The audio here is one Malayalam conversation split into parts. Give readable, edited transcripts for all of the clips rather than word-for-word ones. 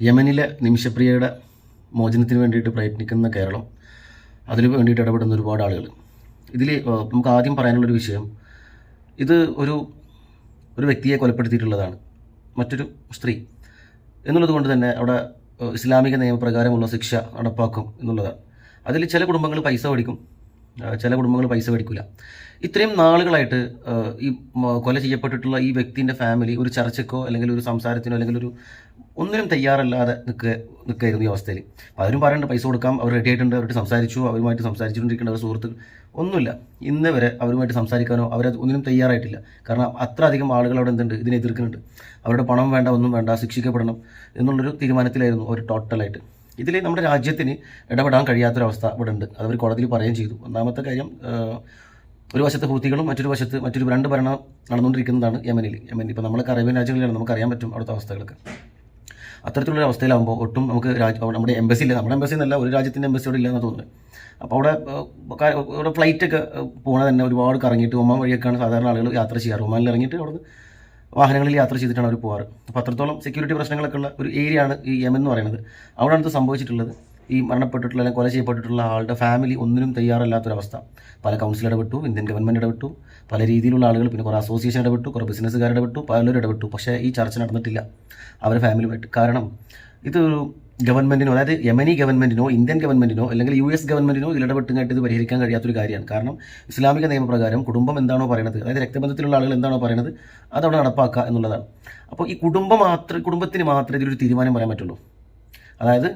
യമനിലെ നിമിഷപ്രിയയുടെ മോചനത്തിന് വേണ്ടിയിട്ട് പ്രയത്നിക്കുന്ന കേരളം, അതിൽ വേണ്ടിയിട്ട് ഇടപെടുന്ന ഒരുപാട് ആളുകൾ. ഇതിൽ നമുക്ക് ആദ്യം പറയാനുള്ളൊരു വിഷയം, ഇത് ഒരു വ്യക്തിയെ കൊലപ്പെടുത്തിയിട്ടുള്ളതാണ്, മറ്റൊരു സ്ത്രീ എന്നുള്ളത് കൊണ്ട് തന്നെ അവിടെ ഇസ്ലാമിക നിയമപ്രകാരമുള്ള ശിക്ഷ നടപ്പാക്കും എന്നുള്ളതാണ്. അതിൽ ചില കുടുംബങ്ങൾ പൈസ മേടിക്കും, ചില കുടുംബങ്ങൾ പൈസ മേടിക്കില്ല. ഇത്രയും നാളുകളായിട്ട് ഈ കൊല ചെയ്യപ്പെട്ടിട്ടുള്ള ഈ വ്യക്തിൻ്റെ ഫാമിലി ഒരു ചർച്ചയ്ക്കോ അല്ലെങ്കിൽ ഒരു സംസാരത്തിനോ അല്ലെങ്കിൽ ഒന്നിനും തയ്യാറല്ലാതെ നിൽക്കുകയായിരുന്നു ഈ അവസ്ഥയിൽ. പലരും പറയുന്നുണ്ട് പൈസ കൊടുക്കാം, അവർ റെഡി ആയിട്ടുണ്ട്, അവരുടെ സംസാരിച്ചു, അവരുമായിട്ട് സംസാരിച്ചുകൊണ്ടിരിക്കേണ്ട ഒരു സുഹൃത്തുക്കൾ ഒന്നുമില്ല. ഇന്ന് വരെ അവരുമായിട്ട് സംസാരിക്കാനോ അവരത് ഒന്നിനും തയ്യാറായിട്ടില്ല. കാരണം അത്ര അധികം ആളുകൾ അവിടെ എന്തുണ്ട്, ഇതിനെ എതിർക്കുന്നുണ്ട്. അവരുടെ പണം വേണ്ട, ഒന്നും വേണ്ട, ശിക്ഷിക്കപ്പെടണം എന്നുള്ളൊരു തീരുമാനത്തിലായിരുന്നു ഒരു ടോട്ടലായിട്ട്. ഇതിൽ നമ്മുടെ രാജ്യത്തിന് ഇടപെടാൻ കഴിയാത്തൊരവസ്ഥ ഇവിടെ ഉണ്ട്. അതവർ കോടതിയിൽ പറയുകയും ചെയ്തു. ഒന്നാമത്തെ കാര്യം, ഒരു വശത്ത് ഹൂത്തികളും മറ്റൊരു രണ്ട് ഭരണം നടന്നുകൊണ്ടിരിക്കുന്നതാണ് യമനിൽ. ഇപ്പോൾ നമ്മളൊക്കെ അറേബ്യൻ രാജ്യങ്ങളിലാണ്, നമുക്കറിയാൻ പറ്റും അവിടുത്തെ അവസ്ഥകളൊക്കെ. അത്തരത്തിലുള്ള അവസ്ഥയിലാകുമ്പോൾ ഒട്ടും നമുക്ക് നമ്മുടെ എംബസി ഇല്ല, നമ്മുടെ എംബസി എന്നല്ല, ഒരു രാജ്യത്തിൻ്റെ എംബസി അവിടെ ഇല്ലെന്നാണ് തോന്നുന്നത്. അപ്പോൾ അവിടെ ഫ്ലൈറ്റൊക്കെ പോകണ തന്നെ ഒരുപാട് കറങ്ങിയിട്ട് ഒമാൻ വഴിയൊക്കെയാണ് സാധാരണ ആളുകൾ യാത്ര ചെയ്യാറ്. ഒമാനിൽ ഇറങ്ങിയിട്ട് അവിടെ വാഹനങ്ങളിൽ യാത്ര ചെയ്തിട്ടാണ് അവർ പോകാറ്. അപ്പോൾ അത്രത്തോളം സെക്യൂരിറ്റി പ്രശ്നങ്ങളൊക്കെ ഉള്ള ഒരു ഏരിയയാണ് ഈ യമൻ എന്ന് പറയുന്നത്. അവിടെയാണ് ഇത് സംഭവിച്ചിട്ടുള്ളത്. ഈ മരണപ്പെട്ടിട്ടുള്ള അല്ലെങ്കിൽ കൊല ചെയ്യപ്പെട്ടിട്ടുള്ള ആളുടെ ഫാമിലി ഒന്നിനും തയ്യാറല്ലാത്തൊരവസ്ഥ. പല കൗൺസിൽ ഇടപെട്ടു, ഇന്ത്യൻ ഗവൺമെൻറ് ഇടപെട്ടു, പല രീതിയിലുള്ള ആളുകൾ, പിന്നെ കുറേ അസോസിയേഷൻ ഇടപെട്ടു, കുറേ ബിസിനസ്സുകാർ ഇടപെട്ടു, പലരും ഇടപെട്ടു. പക്ഷേ ഈ ചർച്ച നടന്നിട്ടില്ല അവരുടെ ഫാമിലിയുമായിട്ട്. കാരണം ഇതൊരു ഗവൺമെൻറ്റിനോ, അതായത് യമനി ഗവൺമെൻറ്റിനോ ഇന്ത്യൻ ഗവൺമെൻറ്റിനോ അല്ലെങ്കിൽ US ഗവൺമെൻറ്റിനോ ഇതിലിടപെട്ടുമായിട്ട് ഇത് പരിഹരിക്കാൻ കഴിയാത്തൊരു കാര്യമാണ്. കാരണം ഇസ്ലാമിക നിയമപ്രകാരം കുടുംബം എന്താണോ പറയുന്നത്, അതായത് രക്തബന്ധത്തിലുള്ള ആളുകൾ എന്താണോ പറയുന്നത് അതവിടെ നടപ്പാക്കുക എന്നുള്ളതാണ്. അപ്പോൾ ഈ കുടുംബത്തിന് മാത്രമേ ഇതിലൊരു തീരുമാനം പറയാൻ പറ്റുള്ളൂ. അതായത്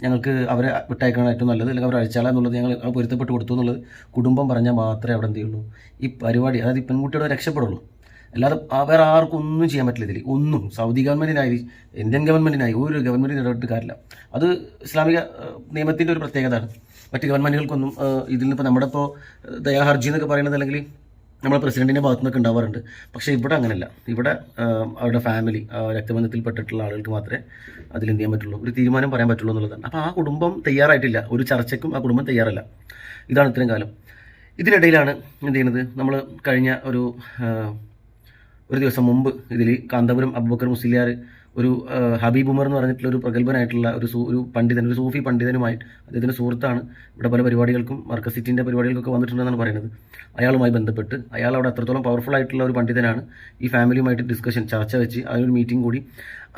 ഞങ്ങൾക്ക് അവരെ വിട്ടയക്കണം ഏറ്റവും നല്ലത്, അല്ലെങ്കിൽ അവരെ അഴിച്ചാല എന്നുള്ളത് ഞങ്ങൾ പൊരുത്തപ്പെട്ട് കൊടുത്തു എന്നുള്ളത് കുടുംബം പറഞ്ഞാൽ മാത്രമേ അവിടെ എന്ത് ചെയ്യുള്ളൂ, ഈ പരിപാടി, അതായത് ഈ പെൺകുട്ടിയുടെ രക്ഷപ്പെടുള്ളൂ. അല്ലാതെ വേറെ ആർക്കും ഒന്നും ചെയ്യാൻ പറ്റില്ല ഇതിൽ. ഒന്നും സൗദി ഗവൺമെൻറ്റിനായി, ഇന്ത്യൻ ഗവൺമെൻറ്റിനായി ഒരു ഗവൺമെൻറ്റിന് ഇടപെട്ട് കാര്യമില്ല. അത് ഇസ്ലാമിക നിയമത്തിൻ്റെ ഒരു പ്രത്യേകതയാണ്. മറ്റ് ഗവൺമെൻറ്റുകൾക്കൊന്നും ഇതിൽ നിന്നിപ്പോൾ നമ്മുടെ ഇപ്പോൾ ദയാഹർജി എന്നൊക്കെ പറയുന്നത് അല്ലെങ്കിൽ നമ്മുടെ പ്രസിഡൻറ്റിൻ്റെ ഭാഗത്തു നിന്നൊക്കെ ഉണ്ടാവാറുണ്ട്. പക്ഷേ ഇവിടെ അങ്ങനെയല്ല. ഇവിടെ അവരുടെ ഫാമിലി, രക്തബന്ധത്തിൽപ്പെട്ടിട്ടുള്ള ആളുകൾക്ക് മാത്രമേ അതിലെന്ത് ചെയ്യാൻ പറ്റുള്ളൂ, ഒരു തീരുമാനം പറയാൻ പറ്റുള്ളൂ എന്നുള്ളതാണ്. അപ്പോൾ ആ കുടുംബം തയ്യാറായിട്ടില്ല, ഒരു ചർച്ചയ്ക്കും ആ കുടുംബം തയ്യാറല്ല. ഇതാണ് ഇത്രയും കാലം. ഇതിനിടയിലാണ് എന്ത് ചെയ്യുന്നത്, നമ്മൾ കഴിഞ്ഞ ഒരു ദിവസം മുമ്പ് ഇതിൽ കാന്തപുരം അബൂബക്കർ മുസ്ലിയാർ ഒരു ഹബീബ് ഉമർ എന്ന് പറഞ്ഞിട്ടുള്ള ഒരു പ്രഗത്ഭനായിട്ടുള്ള ഒരു പണ്ഡിതൻ, ഒരു സൂഫി പണ്ഡിതനുമായിട്ട്, അദ്ദേഹത്തിൻ്റെ സുഹൃത്താണ്, ഇവിടെ പല പരിപാടികൾക്കും മർക്കസ് സിറ്റിൻ്റെ പരിപാടികൾക്കൊക്കെ വന്നിട്ടുണ്ടെന്നാണ് പറയുന്നത്. അയാളുമായി ബന്ധപ്പെട്ട് അയാൾ അവിടെ അത്രത്തോളം പവർഫുൾ ആയിട്ടുള്ള ഒരു പണ്ഡിതനാണ്. ഈ ഫാമിലിയുമായിട്ട് ചർച്ച വെച്ച് അതിനൊരു മീറ്റിംഗ് കൂടി.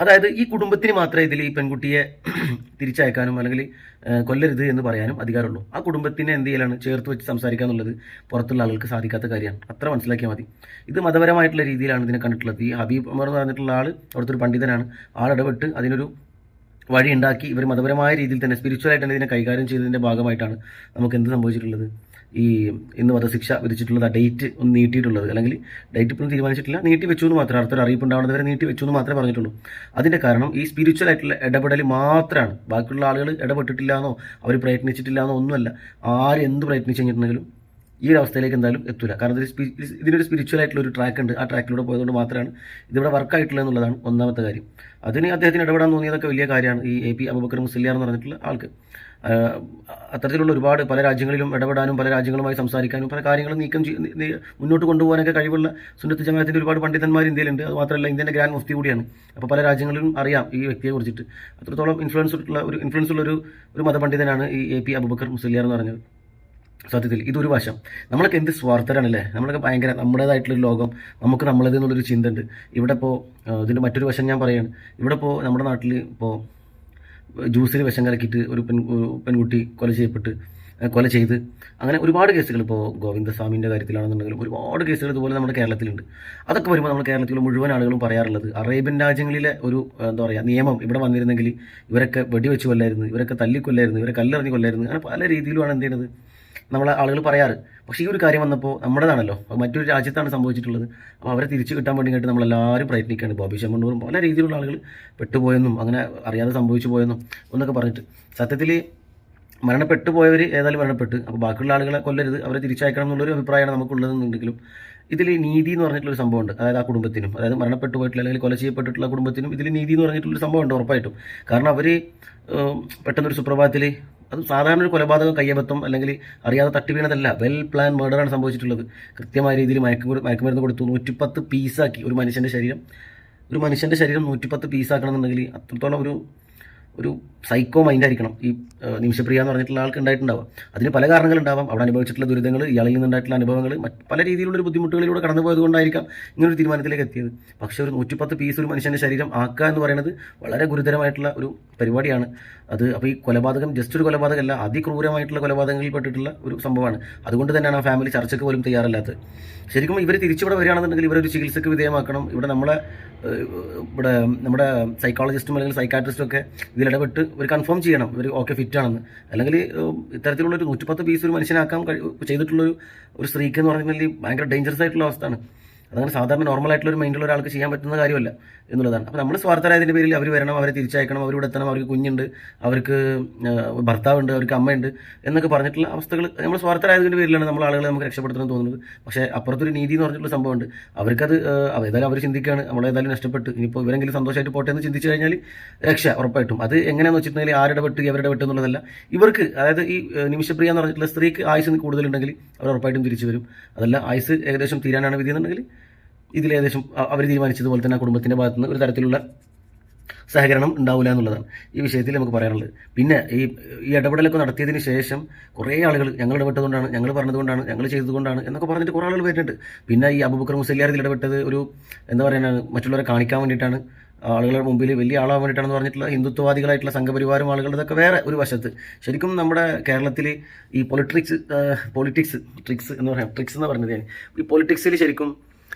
അതായത് ഈ കുടുംബത്തിന് മാത്രമേ ഇതിൽ ഈ പെൺകുട്ടിയെ തിരിച്ചയക്കാനും അല്ലെങ്കിൽ കൊല്ലരുത് എന്ന് പറയാനും അധികാരമുള്ളൂ. ആ കുടുംബത്തിനെ എന്ത് ചെയ്യലാണ്, ചേർത്ത് വെച്ച് സംസാരിക്കുക എന്നുള്ളത് പുറത്തുള്ള ആളുകൾക്ക് സാധിക്കാത്ത കാര്യമാണ്. അത്ര മനസ്സിലാക്കിയാൽ മതി. ഇത് മതപരമായിട്ടുള്ള രീതിയിലാണ് ഇതിനെ കണ്ടിട്ടുള്ളത്. ഈ ഹബീബ് ഉമർ എന്ന് പറഞ്ഞിട്ടുള്ള ആൾ അവിടുത്തെ ഒരു പണ്ഡിതനാണ്. ആളിടപെട്ട് അതിനൊരു വഴി ഉണ്ടാക്കി ഇവർ മതപരമായ രീതിയിൽ തന്നെ സ്പിരിച്വലായിട്ട് തന്നെ ഇതിനെ കൈകാര്യം ചെയ്തതിൻ്റെ ഭാഗമായിട്ടാണ് നമുക്ക് എന്ത് സംഭവിച്ചിട്ടുള്ളത്, ഈ ഇന്ന് വധശിക്ഷ വിധിച്ചിട്ടുള്ളത്, ആ ഡേറ്റ് ഒന്ന് നീട്ടിയിട്ടുള്ളത്. അല്ലെങ്കിൽ ഡേറ്റ് ഇപ്പോഴും തീരുമാനിച്ചിട്ടില്ല, നീട്ടി വെച്ചു എന്ന് മാത്രമേ, അടുത്തൊരു അറിയിപ്പ് ഉണ്ടാവുന്നത് വരെ നീട്ടി വെച്ചു എന്ന് മാത്രമേ പറഞ്ഞിട്ടുള്ളൂ. അതിൻ്റെ കാരണം ഈ സ്പിരിച്വൽ ആയിട്ടുള്ള ഇടപെടൽ മാത്രമാണ്. ബാക്കിയുള്ള ആളുകൾ ഇടപെട്ടിട്ടില്ല എന്നോ അവർ പ്രയത്നിച്ചിട്ടില്ല എന്നോ ഒന്നുമല്ല. ആരെന്ത് പ്രയത്നിച്ചു കഴിഞ്ഞിട്ടുണ്ടെങ്കിലും ഈ ഒരു അവസ്ഥയിലേക്ക് എന്തായാലും എത്തില്ല. കാരണം ഇതിനൊരു സ്പിരിച്വൽ ആയിട്ടുള്ള ഒരു ട്രാക്ക് ഉണ്ട്. ആ ട്രാക്കിലൂടെ പോയതുകൊണ്ട് മാത്രമാണ് ഇതിവിടെ വർക്കായിട്ടുള്ളത് എന്നുള്ളതാണ് ഒന്നാമത്തെ കാര്യം. അതിന് അദ്ദേഹത്തിന് ഇടപെടാൻ തോന്നിയതൊക്കെ വലിയ കാര്യമാണ്. ഈ AP അബൂബക്കർ മുസ്ലിയാർ എന്ന് പറഞ്ഞിട്ടുള്ള ആൾക്ക് അത്തരത്തിലുള്ള ഒരുപാട് പല രാജ്യങ്ങളിലും ഇടപെടാനും പല രാജ്യങ്ങളുമായി സംസാരിക്കാനും പല കാര്യങ്ങളും മുന്നോട്ട് കൊണ്ടുപോകാനൊക്കെ കഴിവുള്ള സുന്നത്ത് ജമാഅത്തിൻ്റെ ഒരുപാട് പണ്ഡിതന്മാർ ഇന്ത്യയിലുണ്ട്. അത് മാത്രമല്ല ഇന്ത്യൻ്റെ ഗ്രാൻഡ് മുഫ്തി കൂടിയാണ്. അപ്പോൾ പല രാജ്യങ്ങളിലും അറിയാം ഈ വ്യക്തിയെ കുറിച്ചിട്ട്. അത്രത്തോളം ഇൻഫ്ലുവൻസ് ഉള്ള ഒരു മതപണ്ഡിതനാണ് ഈ AP അബൂബക്കർ മുസ്ലിയാർ എന്ന് പറഞ്ഞത്. സത്യത്തിൽ ഇതൊരു വശം. നമ്മളൊക്കെ എന്ത് സ്വാർത്ഥരാണല്ലേ, നമ്മളൊക്കെ ഭയങ്കര നമ്മുടേതായിട്ടുള്ളൊരു ലോകം, നമുക്ക് നമ്മളത് എന്നുള്ളൊരു ചിന്ത ഉണ്ട്. ഇവിടെ ഇപ്പോൾ ഇതിൻ്റെ മറ്റൊരു വശം ഞാൻ പറയുകയാണ്. ഇവിടെ ഇപ്പോൾ നമ്മുടെ നാട്ടിൽ ഇപ്പോൾ ജ്യൂസിൽ വിഷം കലക്കിയിട്ട് ഒരു പെൺകുട്ടി കൊല ചെയ്ത് അങ്ങനെ ഒരുപാട് കേസുകൾ, ഇപ്പോൾ ഗോവിന്ദസ്വാമിൻ്റെ കാര്യത്തിലാണെന്നുണ്ടെങ്കിലും ഒരുപാട് കേസുകൾ ഇതുപോലെ നമ്മുടെ കേരളത്തിലുണ്ട്. അതൊക്കെ വരുമ്പോൾ നമ്മൾ കേരളത്തിലെ മുഴുവൻ ആളുകളും പറയാറുള്ളത്, അറേബ്യൻ രാജ്യങ്ങളിലെ ഒരു എന്താ പറയുക നിയമം ഇവിടെ വന്നിരുന്നെങ്കിൽ ഇവരൊക്കെ വെടിവെച്ച് കൊല്ലായിരുന്നു, ഇവരൊക്കെ തല്ലിക്കൊല്ലായിരുന്നു, ഇവരെ കല്ലെറിഞ്ഞ് കൊല്ലായിരുന്നു, അങ്ങനെ പല രീതിയിലുമാണ് എന്ത് ചെയ്യുന്നത് നമ്മളെ ആളുകൾ പറയാറ്. പക്ഷേ ഈ ഒരു കാര്യം വന്നപ്പോൾ നമ്മുടേതാണല്ലോ, മറ്റൊരു രാജ്യത്താണ് സംഭവിച്ചിട്ടുള്ളത്. അപ്പോൾ അവരെ തിരിച്ചു കിട്ടാൻ വേണ്ടിയിട്ട് നമ്മളെല്ലാവരും പ്രയത്നിക്കുകയാണ്. ബോബി ചെമ്മണ്ണൂറും പല രീതിയിലുള്ള ആളുകൾ പെട്ടുപോയെന്നും അങ്ങനെ അറിയാതെ സംഭവിച്ചു പോയെന്നും എന്നൊക്കെ പറഞ്ഞിട്ട്, സത്യത്തിൽ മരണപ്പെട്ടു പോയവർ ഏതായാലും മരണപ്പെട്ട്, അപ്പോൾ ബാക്കിയുള്ള ആളുകളെ കൊല്ലരുത്, അവരെ തിരിച്ചയക്കണം എന്നുള്ളൊരു അഭിപ്രായമാണ് നമുക്കുള്ളതെന്നുണ്ടെങ്കിലും ഇതിൽ നീതി എന്ന് പറഞ്ഞിട്ടുള്ളൊരു സംഭവമുണ്ട്. അതായത് ആ കുടുംബത്തിനും, അതായത് മരണപ്പെട്ടു പോയിട്ടുള്ള അല്ലെങ്കിൽ കൊല ചെയ്യപ്പെട്ടിട്ടുള്ള കുടുംബത്തിനും ഇതിൽ നീതി എന്ന് പറഞ്ഞിട്ടുള്ളൊരു സംഭവമുണ്ട് ഉറപ്പായിട്ടും. കാരണം അവർ പെട്ടെന്നൊരു സുപ്രഭാതത്തിൽ, അത് സാധാരണ ഒരു കൊലപാതകം, കയ്യബദ്ധം അല്ലെങ്കിൽ അറിയാതെ തട്ടി വീണതല്ല, വെൽ പ്ലാൻ മർഡറാണ് സംഭവിച്ചിട്ടുള്ളത്. കൃത്യമായ രീതിയിൽ മയക്കുമരുന്ന് കൊടുത്തു 110 പീസാക്കി ഒരു മനുഷ്യൻ്റെ ശരീരം 110 പീസാക്കണമെന്നുണ്ടെങ്കിൽ അത്രത്തോളം ഒരു സൈക്കോ മൈൻഡായിരിക്കണം ഈ നിമിഷപ്രിയ എന്ന് പറഞ്ഞിട്ടുള്ള ആൾക്ക് ഉണ്ടായിട്ടുണ്ടാവാം. അതിന് പല കാരണങ്ങളുണ്ടാവാം. അവിടെ അനുഭവിച്ചിട്ടുള്ള ദുരിതങ്ങൾ, ഇയാളിൽ നിന്നുണ്ടായിട്ടുള്ള അനുഭവങ്ങൾ, പല രീതിയിലുള്ളൊരു ബുദ്ധിമുട്ടുകളിലൂടെ കടന്നു പോയത് കൊണ്ടായിരിക്കാം ഇങ്ങനൊരു തീരുമാനത്തിലേക്ക് എത്തിയത്. പക്ഷേ ഒരു 110 പീസ് ഒരു മനുഷ്യൻ്റെ ശരീരം ആക്കുക എന്ന് പറയുന്നത് വളരെ ഗുരുതരമായിട്ടുള്ള ഒരു പരിപാടിയാണ്. അപ്പോൾ ഈ കൊലപാതകം ജസ്റ്റ് ഒരു കൊലപാതകമല്ല, അതിക്രൂരമായിട്ടുള്ള കൊലപാതകങ്ങളിൽ പെട്ടിട്ടുള്ള ഒരു സംഭവമാണ്. അതുകൊണ്ട് തന്നെയാണ് ആ ഫാമിലി ചർച്ചയ്ക്ക് പോലും തയ്യാറല്ലാത്തത്. ശരിക്കും ഇവർ തിരിച്ചിവിടെ വരികയാണെന്നുണ്ടെങ്കിൽ ഇവരൊരു ചികിത്സയ്ക്ക് വിധേയമാക്കണം. ഇവിടെ നമ്മുടെ സൈക്കോളജിസ്റ്റും അല്ലെങ്കിൽ സൈക്കാട്രിസ്റ്റും ഒക്കെ ഇതിലിടപെട്ട് ഇവർ കൺഫേം ചെയ്യണം ഇവർ ഓക്കെ ഫിറ്റ് ആണെന്ന്. അല്ലെങ്കിൽ ഇത്തരത്തിലുള്ളൊരു 110 പീസ് ഒരു മനുഷ്യനാക്കാൻ ചെയ്തിട്ടുള്ളൊരു സ്ത്രീക്ക് എന്ന് പറഞ്ഞാൽ ഭയങ്കര ഡേഞ്ചറസ് ആയിട്ടുള്ള അവസ്ഥയാണ്. അതങ്ങനെ സാധാരണ നോർമലായിട്ടുള്ള ഒരു മൈൻഡുള്ള ഒരാൾക്ക് ചെയ്യാൻ പറ്റുന്ന കാര്യമല്ല എന്നുള്ളതാണ്. അപ്പോൾ നമ്മൾ സ്വാർത്ഥരായതിൻ്റെ പേരിൽ അവർ വരണം, അവരെ തിരിച്ചയക്കണം, അവരിവിടെ എത്തണം, അവർക്ക് കുഞ്ഞുണ്ട്, അവർക്ക് ഭർത്താവുണ്ട്, അവർക്ക് അമ്മയുണ്ട് എന്നൊക്കെ പറഞ്ഞിട്ടുള്ള അവസ്ഥകൾ നമ്മൾ സ്വാർത്ഥരായതിൻ്റെ പേരിലാണ് നമ്മൾ ആളുകളെ നമുക്ക് രക്ഷപ്പെടുത്തണം തോന്നുന്നത്. പക്ഷേ അപ്പുറത്തൊരു നീതി എന്ന് പറഞ്ഞിട്ടുള്ള സംഭവമുണ്ട്. അവർക്കത് ഏതായാലും അവർ ചിന്തിക്കുകയാണ്, നമ്മളേതായാലും നഷ്ടപ്പെട്ട് ഇനിയിപ്പോൾ ഇവരെങ്കിലും സന്തോഷമായിട്ട് പോട്ടെ എന്ന് ചിന്തിച്ചു കഴിഞ്ഞാൽ രക്ഷ ഉറപ്പായിട്ടും. അത് എങ്ങനെയാണെന്ന് വെച്ചിട്ടുണ്ടെങ്കിൽ ആരുടെ വെട്ട് അവരുടെ വെട്ട് എന്നുള്ളതല്ല. ഇവർക്ക്, അതായത് ഈ നിമിഷപ്രിയ എന്ന് പറഞ്ഞിട്ടുള്ള സ്ത്രീക്ക് ആയുസ് കൂടുതലുണ്ടെങ്കിൽ അവർ ഉറപ്പായിട്ടും തിരിച്ചു വരും. അതല്ല ആയുസ് ഏകദേശം തീരാനാണ് വിധി എന്നുണ്ടെങ്കിൽ ഇതിലേകദേശം അവർ തീരുമാനിച്ചതുപോലെ തന്നെ ആ കുടുംബത്തിൻ്റെ ഭാഗത്തു നിന്ന് ഒരു തരത്തിലുള്ള സഹകരണം ഉണ്ടാവില്ല എന്നുള്ളതാണ് ഈ വിഷയത്തിൽ നമുക്ക് പറയാനുള്ളത്. പിന്നെ ഈ ഇടപെടലൊക്കെ നടത്തിയതിന് ശേഷം കുറേ ആളുകൾ ഞങ്ങൾ ഇടപെട്ടതുകൊണ്ടാണ്, ഞങ്ങൾ പറഞ്ഞതുകൊണ്ടാണ്, ഞങ്ങൾ ചെയ്തതുകൊണ്ടാണ് എന്നൊക്കെ പറഞ്ഞിട്ട് കുറേ ആളുകൾ വരുന്നുണ്ട്. പിന്നെ ഈ അബൂബക്കർ മുസ്ലിയാർ ഇതിൽ ഇടപെട്ടത് ഒരു എന്താ പറയുക, മറ്റുള്ളവരെ കാണിക്കാൻ വേണ്ടിയിട്ടാണ്, ആളുകളുടെ മുമ്പിൽ വലിയ ആളാൻ വേണ്ടിയിട്ടാണെന്ന് പറഞ്ഞിട്ടുള്ള ഹിന്ദുത്വവാദികളായിട്ടുള്ള സംഘപരിവാരം ആളുകൾ, ഇതൊക്കെ വേറെ ഒരു വശത്ത്. ശരിക്കും നമ്മുടെ കേരളത്തിൽ ഈ ട്രിക്സ് എന്ന് പറയുന്നത് ഈ പൊളിറ്റിക്സിൽ ശരിക്കും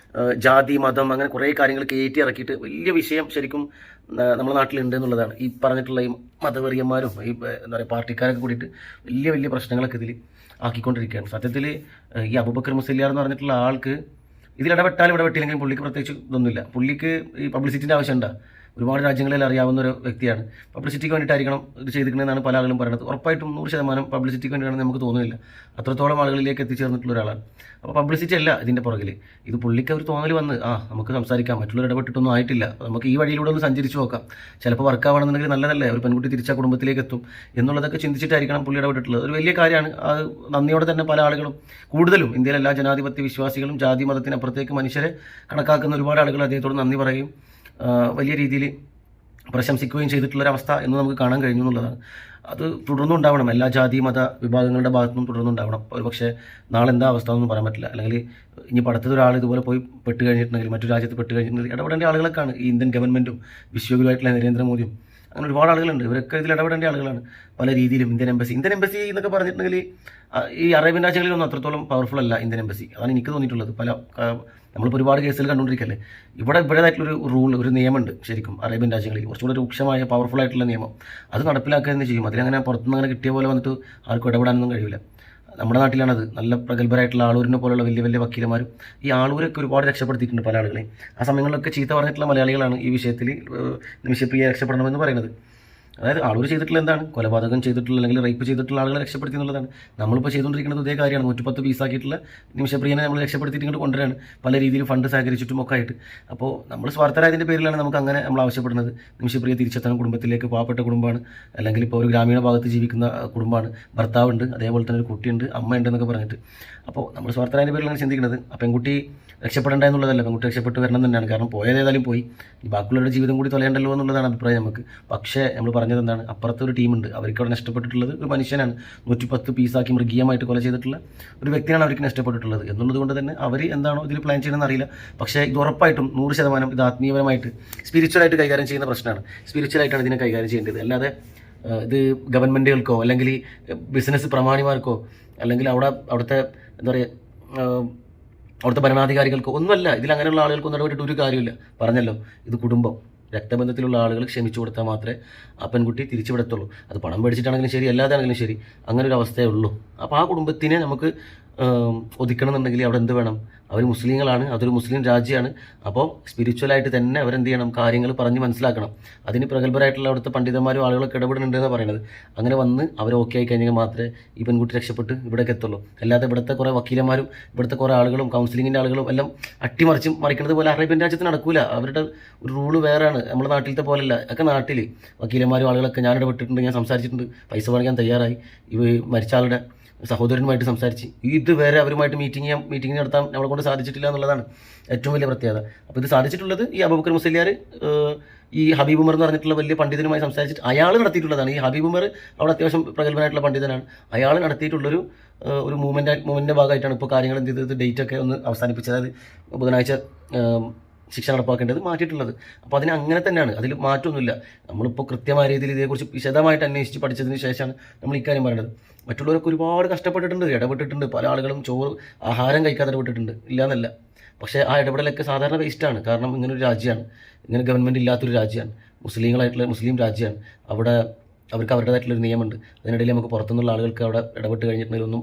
ജാതി മതം അങ്ങനെ കുറേ കാര്യങ്ങൾ കയറ്റി ഇറക്കിയിട്ട് വലിയ വിഷയം ശരിക്കും നമ്മുടെ നാട്ടിലുണ്ട് എന്നുള്ളതാണ്. ഈ പറഞ്ഞിട്ടുള്ള ഈ മതവെറിയന്മാരും ഈ എന്താ പറയുക പാർട്ടിക്കാരൊക്കെ കൂടിയിട്ട് വലിയ വലിയ പ്രശ്നങ്ങളൊക്കെ ഇതിൽ ആക്കിക്കൊണ്ടിരിക്കുകയാണ്. സത്യത്തിൽ ഈ അബൂബക്കർ മുസ്ലിയാർ എന്ന് പറഞ്ഞിട്ടുള്ള ആൾക്ക് ഇതിലിടപെട്ടാലും ഇടപെട്ടില്ലെങ്കിലും പുള്ളിക്ക് പ്രത്യേകിച്ച് ഇതൊന്നുമില്ല. പുള്ളിക്ക് ഈ പബ്ലിസിറ്റിൻ്റെ ആവശ്യമുണ്ടോ? ഒരുപാട് രാജ്യങ്ങളിൽ അറിയാവുന്ന ഒരു വ്യക്തിയാണ്. പബ്ലിസിറ്റിക്ക് വേണ്ടിയിട്ടായിരിക്കണം ഇത് ചെയ്തിരിക്കുന്നതെന്നാണ് പല ആളുകളും പറയുന്നത്. ഉറപ്പായിട്ടും 100% പബ്ലിസിറ്റിക്ക് വേണ്ടിയാണെന്ന് നമുക്ക് തോന്നുന്നില്ല. അത്രത്തോളം ആളുകളിലേക്ക് എത്തിച്ചേർന്നിട്ടുള്ള ഒരാളാണ്. അപ്പോൾ പബ്ലിസിറ്റി അല്ല ഇതിൻ്റെ പുറകിൽ. ഇത് പുള്ളിക്ക് ഒരു തോന്നൽ വന്ന് നമുക്ക് സംസാരിക്കാം, മറ്റുള്ളവർ ഇടപെട്ടിട്ടൊന്നും ആയിട്ടില്ല, നമുക്ക് ഈ വഴിയിലൂടെ ഒന്ന് സഞ്ചരിച്ച് നോക്കാം, ചിലപ്പോൾ വർക്കാവണമെന്നുണ്ടെങ്കിൽ നല്ലതല്ലേ, ഒരു പെൺകുട്ടി തിരിച്ചാൽ കുടുംബത്തിലേക്ക് എത്തും എന്നുള്ളതൊക്കെ ചിന്തിച്ചിട്ടായിരിക്കണം പുള്ളി ഇടപെട്ടിട്ടുള്ളത്. ഒരു വലിയ കാര്യമാണ്. അത് നന്ദിയോടെ തന്നെ പല ആളുകളും, കൂടുതലും ഇന്ത്യയിലെ എല്ലാ ജനാധിപത്യ വിശ്വാസികളും ജാതി മതത്തിനപ്പുറത്തേക്ക് മനുഷ്യരെ കണക്കാക്കുന്ന ഒരുപാട് ആളുകൾ അദ്ദേഹത്തോട് നന്ദി പറയും, വലിയ രീതിയിൽ പ്രശംസിക്കുകയും ചെയ്തിട്ടുള്ളൊരവസ്ഥ എന്ന് നമുക്ക് കാണാൻ കഴിഞ്ഞു എന്നുള്ളതാണ്. അത് തുടർന്നുണ്ടാവണം, എല്ലാ ജാതി മത വിഭാഗങ്ങളുടെ ഭാഗത്തുനിന്നും തുടർന്നുണ്ടാവണം. ഒരു പക്ഷേ നാളെ എന്താ അവസ്ഥ എന്നൊന്നും പറയാൻ പറ്റില്ല. അല്ലെങ്കിൽ ഇനി അടുത്തത് ഒരാൾ ഇതുപോലെ പോയി പെട്ട് കഴിഞ്ഞിട്ടുണ്ടെങ്കിൽ, മറ്റു രാജ്യത്ത് പെട്ട് കഴിഞ്ഞിട്ടുണ്ടെങ്കിൽ ഇടപെടേണ്ട ആളുകളൊക്കെയാണ് ഈ ഇന്ത്യൻ ഗവൺമെൻറ്റും വിശ്വഗുരുവായിട്ടുള്ള നരേന്ദ്രമോദിയും. അങ്ങനെ ഒരുപാട് ആളുകളുണ്ട്, ഇവരൊക്കെ ഇതിൽ ഇടപെടേണ്ട ആളുകളാണ് പല രീതിയിലും. ഇന്ത്യൻ എംബസി എന്നൊക്കെ പറഞ്ഞിട്ടുണ്ടെങ്കിൽ ഈ അറേബ്യൻ രാജ്യങ്ങളിലൊന്നും അത്രത്തോളം പവർഫുൾ അല്ല ഇന്ത്യൻ എംബസി. അതാണ് എനിക്ക് തോന്നിയിട്ടുള്ളത്. നമ്മളിപ്പോൾ ഒരുപാട് കേസുകൾ കണ്ടുകൊണ്ടിരിക്കല്ലേ. ഇവിടേതായിട്ടുള്ളൊരു ഒരു നിയമമുണ്ട് ശരിക്കും അറേബ്യൻ രാജ്യങ്ങളിൽ, കുറച്ചുകൂടെ രൂക്ഷമായ പവർഫുൾ ആയിട്ടുള്ള നിയമം. അത് നടപ്പിലാക്കുക തന്നെ ചെയ്യും. അതിലങ്ങനെ പുറത്തുനിന്ന് അങ്ങനെ കിട്ടിയ പോലെ വന്നിട്ട് ആർക്കും ഇടപെടാനൊന്നും കഴിയില്ല. നമ്മുടെ നാട്ടിലാണത്. നല്ല പ്രഗത്ഭരായിട്ടുള്ള ആളൂരിനെ പോലുള്ള വലിയ വലിയ വക്കീലന്മാരും ഈ ആളൂരൊക്കെ ഒരുപാട് രക്ഷപ്പെടുത്തിയിട്ടുണ്ട് പല ആളുകളെയും. ആ സമയങ്ങളിലൊക്കെ ചീത്ത പറഞ്ഞിട്ടുള്ള മലയാളികളാണ് ഈ വിഷയത്തിൽ നിമിഷപ്രിയ രക്ഷപ്പെടണമെന്ന് പറയുന്നത്. അതായത് ആളൂർ ചെയ്തിട്ടുള്ള എന്താണ്, കൊലപാതകം ചെയ്തിട്ടുള്ള അല്ലെങ്കിൽ റേപ്പ് ചെയ്തിട്ടുള്ള ആളുകളെ രക്ഷപ്പെടുത്തി എന്നുള്ളതാണ്. നമ്മളിപ്പോൾ ചെയ്തുകൊണ്ടിരിക്കുന്നത് ഇതേ കാര്യമാണ്. 110 പീസാക്കിയിട്ടുള്ള നിമിഷപ്രിയനെ നമ്മൾ രക്ഷപ്പെടുത്തിയിട്ട് ഇങ്ങോട്ട് കൊണ്ടുവരാണ്, പല രീതിയിൽ ഫണ്ട് സഹകരിച്ചിട്ടും ഒക്കെ ആയിട്ട്. അപ്പോൾ നമ്മൾ സ്വാർത്ഥരായതിൻ്റെ പേരിലാണ് നമുക്ക് അങ്ങനെ നമ്മൾ ആവശ്യപ്പെടുന്നത്. നിമിഷപ്രിയ തിരിച്ചെത്തണം കുടുംബത്തിലേക്ക്. പാവപ്പെട്ട കുടുംബമാണ്, അല്ലെങ്കിൽ ഇപ്പോൾ ഒരു ഗ്രാമീണ ഭാഗത്ത് ജീവിക്കുന്ന കുടുംബമാണ്, ഭർത്താവുണ്ട്, അതേപോലെ തന്നെ ഒരു കുട്ടിയുണ്ട്, അമ്മയുണ്ടെന്നൊക്കെ പറഞ്ഞിട്ട്. അപ്പോൾ നമ്മൾ സ്വാർത്ഥരായതിൻ്റെ പേരിലാണ് ചിന്തിക്കുന്നത്. ആ പെൺകുട്ടി രക്ഷപ്പെടേണ്ട എന്നുള്ളതല്ല, പെൺകുട്ടി രക്ഷപ്പെട്ട് വരണം തന്നെയാണ്. കാരണം പോയതേതായാലും പോയി, ഈ ബാക്കിയുള്ളവരുടെ ജീവിതം കൂടി തൊലയണ്ടല്ലോ എന്നുള്ളതാണ് അഭിപ്രായം നമുക്ക്. പക്ഷേ നമ്മൾ പറഞ്ഞത് എന്താണ്, അപ്പുറത്തെ ഒരു ടീമുണ്ട്, അവർക്ക് അവിടെ നഷ്ടപ്പെട്ടിട്ടുള്ളത് ഒരു മനുഷ്യനാണ്. 110 പീസാക്കി മൃഗീയമായിട്ട് കൊല ചെയ്തിട്ടുള്ള ഒരു വ്യക്തിയാണ് അവർക്ക് നഷ്ടപ്പെട്ടിട്ടുള്ളത്. എന്നുള്ളത് കൊണ്ട് തന്നെ അവർ എന്താണോ ഇതിൽ പ്ലാൻ ചെയ്യണമെന്ന് അറിയില്ല. പക്ഷേ ഇത് ഉറപ്പായിട്ടും 100% ഇത് ആത്മീയപരമായിട്ട് സ്പിരിച്വലായിട്ട് കൈകാര്യം ചെയ്യുന്ന പ്രശ്നമാണ്. സ്പിരിച്വലായിട്ടാണ് ഇതിനെ കൈകാര്യം ചെയ്യേണ്ടത്. അല്ലാതെ ഇത് ഗവൺമെൻറ്റുകൾക്കോ അല്ലെങ്കിൽ ബിസിനസ് പ്രമാണിമാർക്കോ അല്ലെങ്കിൽ അവിടുത്തെ എന്താ പറയുക അവിടുത്തെ ഭരണാധികാരികൾക്കോ ഒന്നുമല്ല. ഇതിലങ്ങനെയുള്ള ആളുകൾക്കൊന്നും ഇടപെട്ടിട്ട് ഒരു കാര്യമില്ല. പറഞ്ഞല്ലോ, ഇത് കുടുംബം, രക്തബന്ധത്തിലുള്ള ആളുകൾ ക്ഷമിച്ചു കൊടുത്താൽ മാത്രമേ ആ പെൺകുട്ടി തിരിച്ചുവിടത്തുള്ളൂ. അത് പണം മേടിച്ചിട്ടാണെങ്കിലും ശരി, അല്ലാതാണെങ്കിലും ശരി, അങ്ങനെ ഒരു അവസ്ഥയേ ഉള്ളൂ. അപ്പോൾ ആ കുടുംബത്തിനെ നമുക്ക് ഒതുക്കണം എന്നുണ്ടെങ്കിൽ അവിടെ എന്ത് വേണം, അവർ മുസ്ലിങ്ങളാണ്, അതൊരു മുസ്ലിം രാജ്യമാണ്. അപ്പോൾ സ്പിരിച്വലായിട്ട് തന്നെ അവരെന്ത് ചെയ്യണം, കാര്യങ്ങൾ പറഞ്ഞ് മനസ്സിലാക്കണം. അതിന് പ്രഗത്ഭരായിട്ടുള്ള അവിടുത്തെ പണ്ഡിതന്മാരും ആളുകളൊക്കെ ഇടപെടുന്നുണ്ടെന്നാണ് പറയുന്നത്. അങ്ങനെ വന്ന് അവർ ഓക്കെ ആയി കഴിഞ്ഞാൽ മാത്രമേ ഈ പെൺകുട്ടി രക്ഷപ്പെട്ട് ഇവിടേക്ക് എത്തുള്ളൂ. അല്ലാതെ ഇവിടുത്തെ കുറേ വക്കീലന്മാരും ഇവിടുത്തെ കുറേ ആളുകളും കൗൺസിലിങ്ങിൻ്റെ ആളുകളും എല്ലാം മറിക്കുന്നത് പോലെ അറേബ്യൻ രാജ്യത്ത് നടക്കൂല. അവരുടെ ഒരു റൂള് വേറെയാണ്, നമ്മുടെ നാട്ടിലത്തെ പോലെയല്ല. ഒക്കെ നാട്ടിൽ വക്കീലന്മാരും ആളുകളൊക്കെ ഞാൻ ഇടപെട്ടിട്ടുണ്ട്, ഞാൻ സംസാരിച്ചിട്ടുണ്ട്, പൈസ മേടിക്കാൻ തയ്യാറായി. മരിച്ച ആളുടെ സഹോദരനുമായിട്ട് സംസാരിച്ച് ഇതുവരെ അവരുമായിട്ട് മീറ്റിംഗ് നടത്താൻ നമ്മളെ കൊണ്ട് സാധിച്ചിട്ടില്ല എന്നുള്ളതാണ് ഏറ്റവും വലിയ പ്രത്യേകത. അപ്പോൾ ഇത് സാധിച്ചിട്ടുള്ളത് ഈ അബൂബക്കർ മുസ്ലിയാർ ഈ ഹബീബ് ഉമർ എന്ന് പറഞ്ഞിട്ടുള്ള വലിയ പണ്ഡിതനുമായി സംസാരിച്ചിട്ട് അയാൾ നടത്തിയിട്ടുള്ളതാണ്. ഈ ഹബീബ് ഉമർ അവിടെ അത്യാവശ്യം പ്രഗത്ഭനായിട്ടുള്ള പണ്ഡിതനാണ്. അയാൾ നടത്തിയിട്ടുള്ളൊരു ഒരു മൂവ്മെൻറ്റിൻ്റെ ഭാഗമായിട്ടാണ് ഇപ്പോൾ കാര്യങ്ങൾ എന്ത് ചെയ്തത്, ഡേറ്റ് ഒക്കെ ഒന്ന് അവസാനിപ്പിച്ചത്. അതായത് ബുധനാഴ്ച ശിക്ഷ നടപ്പാക്കേണ്ടത് മാറ്റിയിട്ടുള്ളത്. അപ്പോൾ അതിന് അങ്ങനെ തന്നെയാണ്, അതിൽ മാറ്റമൊന്നുമില്ല. നമ്മളിപ്പോൾ കൃത്യമായ രീതിയിൽ ഇതേക്കുറിച്ച് വിശദമായിട്ട് അന്വേഷിച്ച് പഠിച്ചതിന് ശേഷമാണ് നമ്മൾ ഇക്കാര്യം പറയുന്നത്. മറ്റുള്ളവരൊക്കെ ഒരുപാട് കഷ്ടപ്പെട്ടിട്ടുണ്ട്, ഇടപെട്ടിട്ടുണ്ട്. പല ആളുകളും ആഹാരം കഴിക്കാതെ ഇടപെട്ടിട്ടുണ്ട്, ഇല്ലയെന്നല്ല. പക്ഷേ ആ ഇടപെടലൊക്കെ സാധാരണ വേസ്റ്റാണ്. കാരണം ഇങ്ങനൊരു രാജ്യമാണ്, ഇങ്ങനെ ഗവൺമെൻറ് ഇല്ലാത്തൊരു രാജ്യമാണ്, മുസ്ലിം രാജ്യമാണ്. അവിടെ അവർക്ക് അവരുടേതായിട്ടുള്ളൊരു നിയമമുണ്ട്. അതിനിടയിൽ നമുക്ക് പുറത്തുനിന്നുള്ള ആളുകൾക്ക് അവിടെ ഇടപെട്ട് കഴിഞ്ഞിട്ടുണ്ടെങ്കിൽ ഒന്നും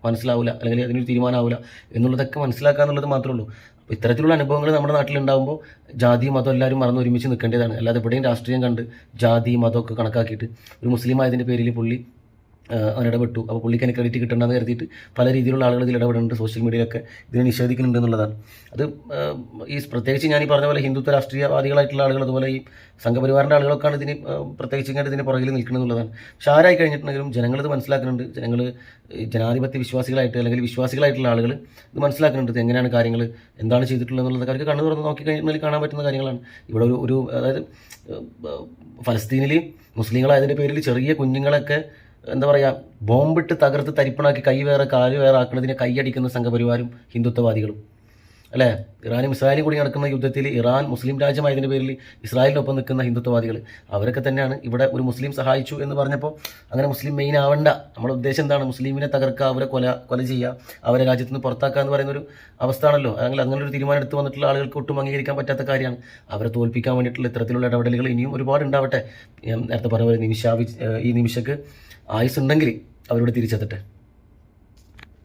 മനസ്സിലാവില്ല, അല്ലെങ്കിൽ അതിനൊരു തീരുമാനമാവില്ല എന്നുള്ളതൊക്കെ മനസ്സിലാക്കുക എന്നുള്ളത് മാത്രമേ ഉള്ളൂ. അപ്പോൾ ഇത്തരത്തിലുള്ള അനുഭവങ്ങൾ നമ്മുടെ നാട്ടിലുണ്ടാകുമ്പോൾ ജാതി മതം എല്ലാവരും മറന്ന് ഒരുമിച്ച് നിൽക്കേണ്ടതാണ്. അല്ലാതെ ഇവിടെയും രാഷ്ട്രീയം കണ്ട് ജാതി മതമൊക്കെ കണക്കാക്കിയിട്ട് ഒരു മുസ്ലിം ആയതിൻ്റെ പേരിൽ പുള്ളി അവനിടപെട്ടു, അപ്പോൾ പുള്ളിക്ക് അതിന് ക്രെഡിറ്റ് കിട്ടണമെന്ന് കരുതിയിട്ട് പല രീതിയിലുള്ള ആളുകൾ ഇതിൽ ഇടപെടുന്നുണ്ട്, സോഷ്യൽ മീഡിയയിലൊക്കെ ഇതിനെ നിഷേധിക്കുന്നുണ്ട് എന്നുള്ളതാണ്. അത് ഈ പ്രത്യേകിച്ച് ഞാൻ ഈ പറഞ്ഞ പോലെ ഹിന്ദുത്വ രാഷ്ട്രീയവാദികളായിട്ടുള്ള ആളുകൾ, അതുപോലെ ഈ സംഘപരിവാറിൻ്റെ ആളുകളൊക്കെയാണ് ഇതിന് പ്രത്യേകിച്ച് ഇങ്ങനെ ഇതിന് പുറകിൽ നിൽക്കുന്നത് എന്നുള്ളതാണ്. പക്ഷേ ആരായി കഴിഞ്ഞിട്ടുണ്ടെങ്കിലും ജനങ്ങളിത് മനസ്സിലാക്കുന്നുണ്ട്. ജനങ്ങൾ ജനാധിപത്യ വിശ്വാസികളായിട്ട് അല്ലെങ്കിൽ വിശ്വാസികളായിട്ടുള്ള ആളുകൾ ഇത് മനസ്സിലാക്കുന്നുണ്ട്. ഇത് എങ്ങനെയാണ് കാര്യങ്ങൾ, എന്താണ് ചെയ്തിട്ടുള്ളത് എന്നുള്ളത് അവർക്ക് കണ്ണു തുറന്ന് നോക്കിക്കഴിഞ്ഞാൽ കാണാൻ പറ്റുന്ന കാര്യങ്ങളാണ്. ഇവിടെ ഒരു അതായത് ഫലസ്തീനിൽ മുസ്ലിങ്ങളായതിൻ്റെ പേരിൽ ചെറിയ കുഞ്ഞുങ്ങളൊക്കെ എന്താ പറയുക, ബോംബിട്ട് തകർത്ത് തരിപ്പണാക്കി കൈ വേറെ കാല് വേറെ ആക്കുന്നതിനെ കൈയടിക്കുന്ന സംഘപരിവാരും ഹിന്ദുത്വവാദികളും അല്ലേ? ഇറാനും ഇസ്രായേലും കൂടി നടക്കുന്ന യുദ്ധത്തിൽ ഇറാൻ മുസ്ലിം രാജ്യമായതിൻ്റെ പേരിൽ ഇസ്രായേലിനൊപ്പം നിൽക്കുന്ന ഹിന്ദുത്വവാദികൾ അവരൊക്കെ തന്നെയാണ് ഇവിടെ ഒരു മുസ്ലിം സഹായിച്ചു എന്ന് പറഞ്ഞപ്പോൾ അങ്ങനെ മുസ്ലിം മെയിൻ ആവണ്ട. നമ്മുടെ ഉദ്ദേശം എന്താണ്? മുസ്ലിമിനെ തകർക്കുക, അവരെ കൊല ചെയ്യുക, അവരെ രാജ്യത്ത് നിന്ന് പുറത്താക്കുക എന്ന് പറയുന്നൊരു അവസ്ഥ ആണല്ലോ. അല്ലെങ്കിൽ അങ്ങനെ ഒരു തീരുമാനം എടുത്ത് വന്നിട്ടുള്ള ആളുകൾക്ക് ഒട്ടും അംഗീകരിക്കാൻ പറ്റാത്ത കാര്യമാണ്. അവരെ തോൽപ്പിക്കാൻ വേണ്ടിയിട്ടുള്ള ഇത്തരത്തിലുള്ള ഇടപെടലുകൾ ഇനിയും ഒരുപാട് ഉണ്ടാവട്ടെ. ഞാൻ നേരത്തെ പറഞ്ഞ പോലെ ഈ നിമിഷക്ക് ആയുസ്സുണ്ടെങ്കിൽ അവരോട് തിരിച്ചെത്തട്ടെ.